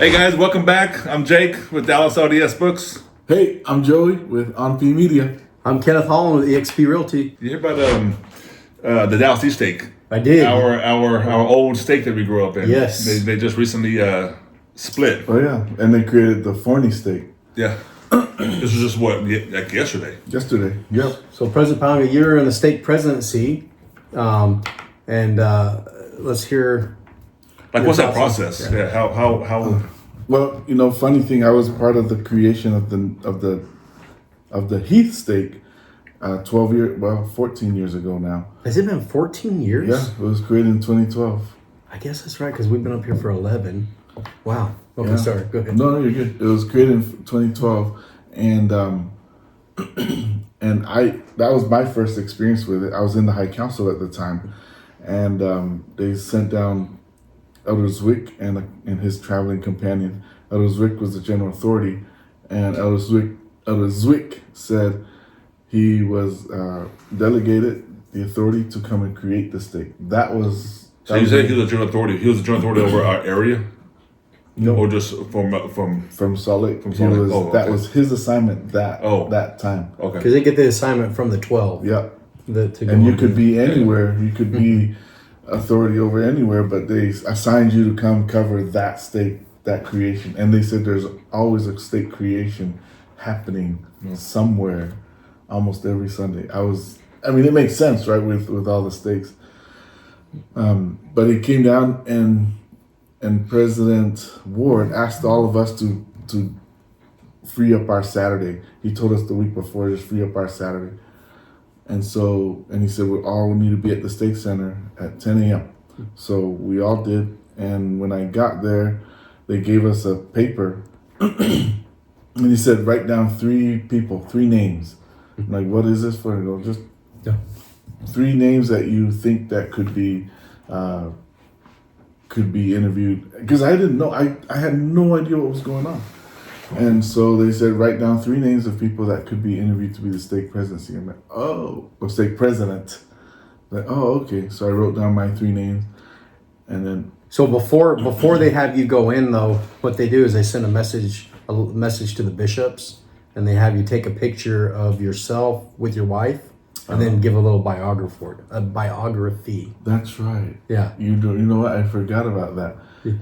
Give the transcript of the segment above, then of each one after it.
Hey guys, welcome back. I'm Jake with Dallas LDS Books. Hey, I'm Joey with On P Media. I'm Kenneth Holland with eXp Realty. You hear about the LDS Stake? I did. Our old stake that we grew up in. Yes. They just recently split. Oh yeah, and they created the Forney Stake Yeah. This was just like yesterday. yesterday. Yep. So President Palmer, you're in the stake presidency, and let's hear. Like, your what's that thoughts on- process? Yeah. How? Well, funny thing, I was part of the creation of the Heath Stake 14 years ago now. Has it been 14 years? Yeah, it was created in 2012. I guess that's right because we've been up here for 11. Wow. Okay, Yeah. sorry. Go ahead. No, you're good. It was created in 2012, and and that was my first experience with it. I was in the High Council at the time, and they sent down Elder Zwick and his traveling companion. Elder Zwick was the general authority, and Elder Zwick said he was delegated the authority to come and create the stake. So you said he was a general authority. He was a general authority over our area, No, or just from? from Salt Lake. From Salt Lake. Oh, That okay. was his assignment Oh. that time. Okay. Because they get the assignment from the 12. Yeah. To go And you on could to- be anywhere. You could be authority over anywhere, but they assigned you to come cover that stake, that creation. And they said there's always a stake creation happening somewhere, almost every Sunday. It makes sense, right, with all the stakes. But it came down, and President Ward asked all of us to free up our Saturday. He told us the week before, just free up our Saturday. And he said, we all need to be at the Stake Center at 10 a.m. So we all did. And when I got there, they gave us a paper. And he said, write down 3 names. I'm like, what is this for? I go, just Yeah. 3 names that you think that could be interviewed. Because I didn't know. I had no idea what was going on. And so they said, write down 3 names of people that could be interviewed to be the stake presidency. I'm like, or stake president. Like, oh, okay. So I wrote down my 3 names, and then So before they have you go in, though, what they do is they send a message to the bishops, and they have you take a picture of yourself with your wife, and then give a little biography. that's right. Yeah. You know what? I forgot about that.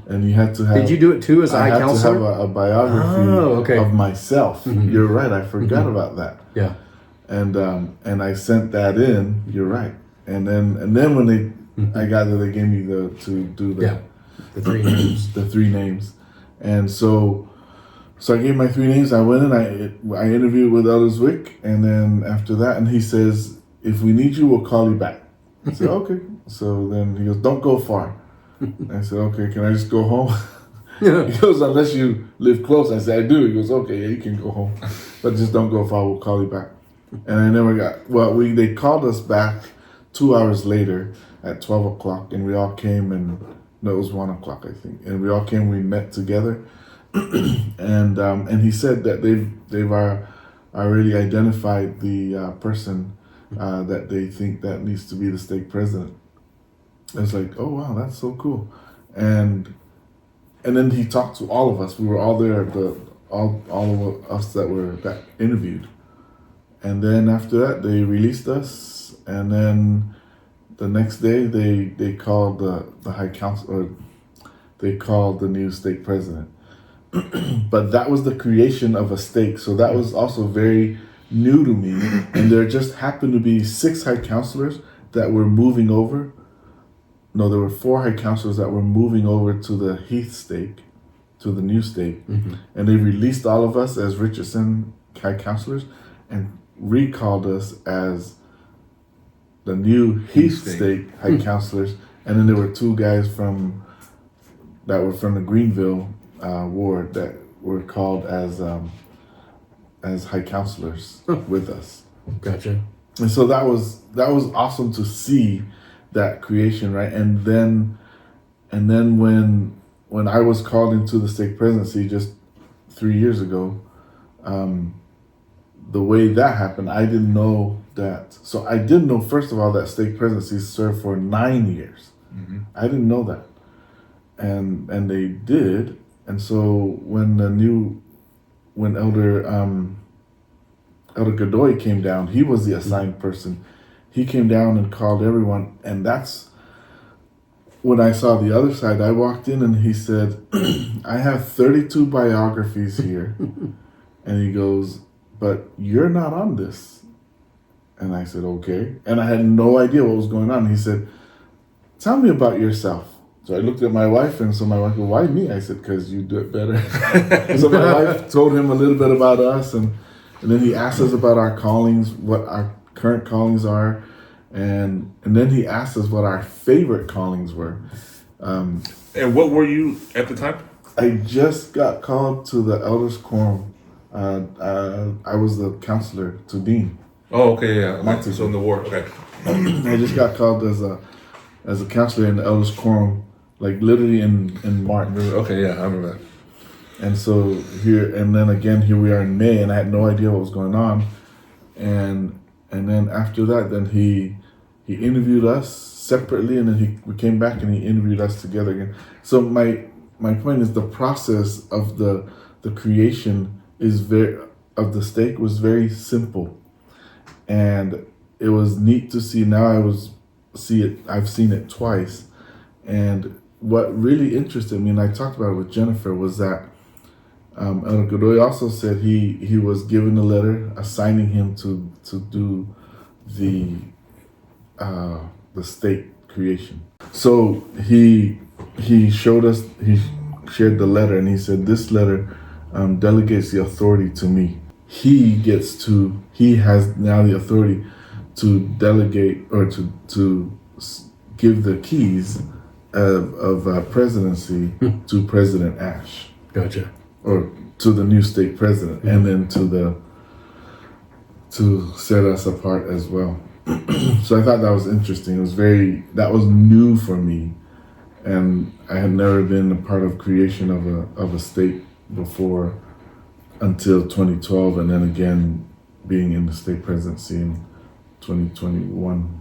And you had to have. Did you do it too as a I high had to counselor? have a biography okay. of myself. You're right. I forgot about that. Yeah. And I sent that in. You're right. And then when I got there, they gave me the 3 names. the 3 names, and so I gave my 3 names. I went in. I interviewed with Elder Zwick, and then after that, and he says, if we need you, we'll call you back. I said, okay. So then he goes, don't go far. I said, okay, can I just go home? He goes, unless you live close. I said, I do. He goes, okay, yeah, you can go home, but just don't go far. We'll call you back. And I never got. Well, they called us back 2 hours later at 12 o'clock, and we all came, and no, it was 1 o'clock, I think, and we all came. We met together, and he said that they've already identified the person that they think that needs to be the stake president. It's like, oh wow, that's so cool, and then he talked to all of us. We were all there, all of us that interviewed, and then after that they released us, and then the next day they called the High Council, or they called the new stake president. But that was the creation of a stake, so that was also very new to me. And there just happened to be 6 high counselors that were moving over. No, there were 4 high counselors that were moving over to the Heath Stake, to the new stake, and they released all of us as Richardson high counselors and recalled us as the new Heath Stake high counselors. And then there were 2 guys that were from the Greenville ward that were called as high counselors with us. Gotcha. And so that was awesome to see that creation, right? And then when I was called into the stake presidency just 3 years ago, the way that happened, I didn't know that. So I didn't know, first of all, that stake presidency served for 9 years. I didn't know that, and they did. and so when Elder Godoy came down, he was the assigned person. He came down and called everyone, and that's when I saw the other side. I walked in and he said, I have 32 biographies here. And he goes, but you're not on this. And I said, okay. And I had no idea what was going on. He said, tell me about yourself. So I looked at my wife, and so my wife goes, why me? I said, because you do it better. So my wife told him a little bit about us, and then he asked us about our callings, what our current callings are, and then he asked us what our favorite callings were. And what were you at the time? I just got called to the elders quorum. I was the counselor to Dean. Oh, okay, yeah. So in the ward, okay. I just got called as a counselor in the elders quorum, like literally in March. Okay, yeah, I remember that. And so here we are in May, and I had no idea what was going on. And then after that, then he interviewed us separately, and then we came back and he interviewed us together again. So my point is, the process of the creation of the stake was very simple, and it was neat to see. Now I've seen it twice, and what really interested me, and I talked about it with Jennifer, was that Elder Godoy also said he was given a letter assigning him to do the stake creation. So he showed us, he shared the letter, and he said, this letter delegates the authority to me. He has now the authority to delegate or to give the keys of presidency to President Ash. Gotcha. Or to the new state president, and then to set us apart as well. So I thought that was interesting. That was new for me, and I had never been a part of creation of a state before until 2012, and then again being in the state presidency in 2021.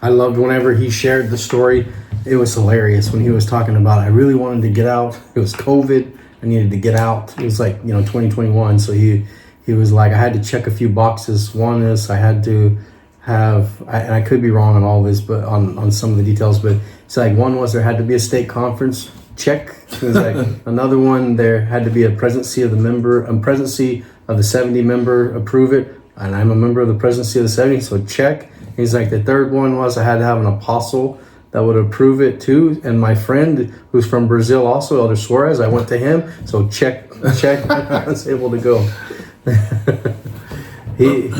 I loved whenever he shared the story. It was hilarious when he was talking about, I really wanted to get out. It was COVID. I needed to get out. It was like, 2021. So he was like, I had to check a few boxes. One is I had to have, and I could be wrong on all this, but on some of the details, but it's like, one was there had to be a state conference, check. It was like another one, there had to be a presidency of the 70 member, approve it. And I'm a member of the presidency of the 70, so check. He's like, the third one was I had to have an apostle that would approve it too. And my friend who's from Brazil also, Elder Suarez, I went to him. So check. I was able to go. He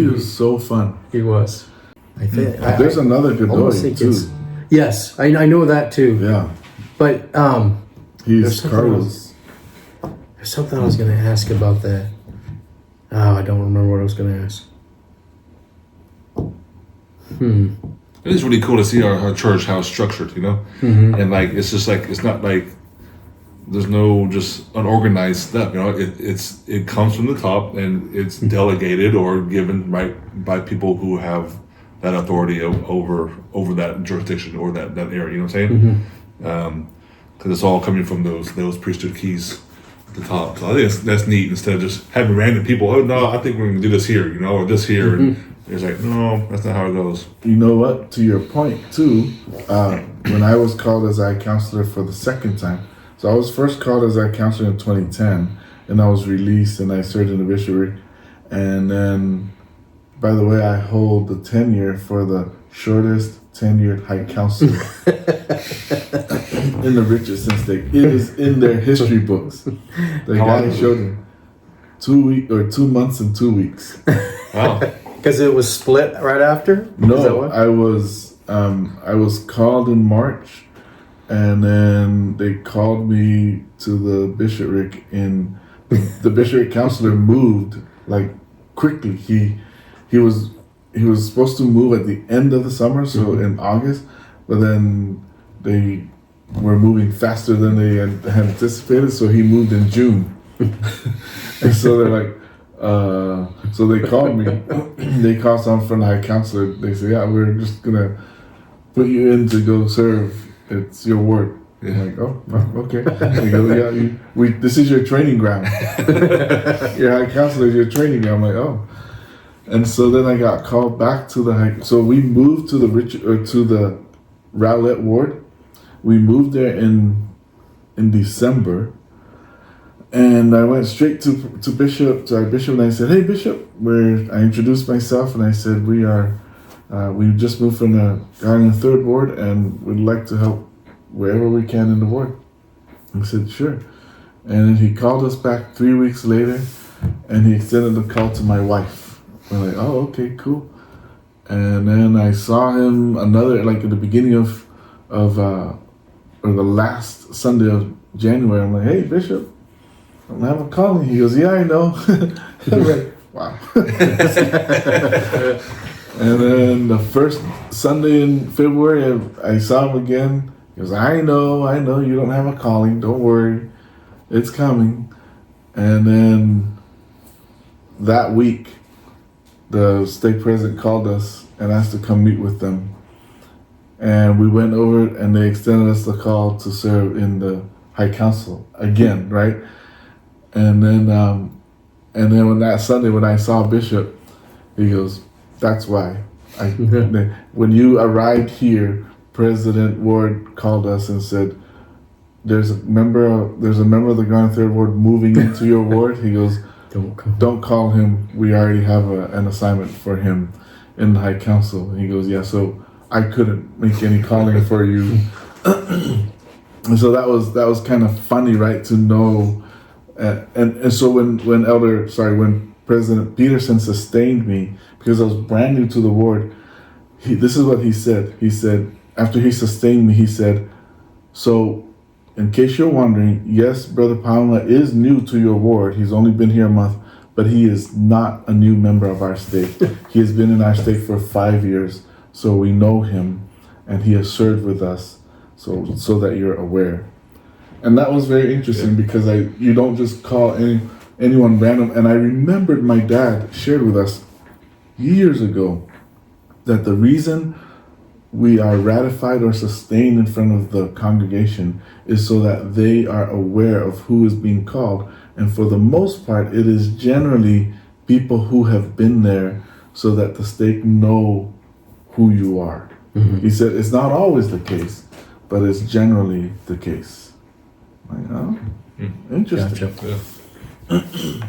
was so fun. He was. I think there's another Godoy too. Yes, I know that too. Yeah. But he's Carlos. There's something I was going to ask about that. Oh, I don't remember what I was going to ask. It is really cool to see our church, how it's structured, Mm-hmm. And like, it's just like, it's not like there's no just unorganized stuff, it comes from the top, and it's delegated or given by people who have that authority over that jurisdiction or that area, you know what I'm saying? Because it's all coming from those priesthood keys at the top. So I think that's neat, instead of just having random people, oh no, I think we're going to do this here, or this here, and it's like, no, that's not how it goes. You know what? To your point too, when I was called as a counselor for the second time, so I was first called as a counselor in 2010, and I was released and I served in the bishopric, and then, by the way, I hold the tenure for the shortest tenured high counselor in the Richardson Stake. It is in their history books. The guy showed me 2 months and 2 weeks. Wow. Because it was split right after? No, I was called in March, and then they called me to the bishopric. The bishopric counselor moved like quickly. He was supposed to move at the end of the summer, so in August, but then they were moving faster than they had anticipated, so he moved in June. And so they're like, so they called me. They called someone from the high counselor. They said, yeah, we're just going to put you in to go serve. It's your work. I'm like, oh, well, okay. They go, yeah, this is your training ground. Your high counselor is your training ground. I'm like, oh. And so then I got called back to the high. So we moved to the Rowlett ward. We moved there in December. And I went straight to our bishop, and I said, "Hey, Bishop," I introduced myself, and I said, we just moved from the Garland Third Ward, and we'd like to help wherever we can in the ward." He said, "Sure." And then he called us back 3 weeks later, and he extended the call to my wife. We're like, "Oh, okay, cool." And then I saw him at the beginning of or the last Sunday of January. I'm like, "Hey, Bishop, I'm having a calling." He goes, "Yeah, I know." I'm like, wow. And then the first Sunday in February, I saw him again. He goes, I know, you don't have a calling. Don't worry, it's coming." And then that week, the stake president called us and asked to come meet with them. And we went over, and they extended us the call to serve in the High Council again, right? And then when that Sunday, when I saw Bishop, he goes, "That's why. When you arrived here, President Ward called us and said, there's a member of the Garland Third Ward moving into your ward." He goes, "Don't call him. We already have an assignment for him in the High Council." He goes, "Yeah, so I couldn't make any calling for you." And so that was kind of funny, right? To know. And so when President Peterson sustained me, because I was brand new to the ward, this is what he said. He said, after he sustained me, he said, "So, in case you're wondering, yes, Brother Pamela is new to your ward. He's only been here a month, but he is not a new member of our stake. He has been in our stake for 5 years, so we know him, and he has served with us, so that you're aware." And that was very interesting, because you don't just call anyone random. And I remembered my dad shared with us years ago that the reason we are ratified or sustained in front of the congregation is so that they are aware of who is being called. And for the most part, it is generally people who have been there, so that the stake know who you are. Mm-hmm. He said it's not always the case, but it's generally the case. Like, oh, interesting. Gotcha. Yeah.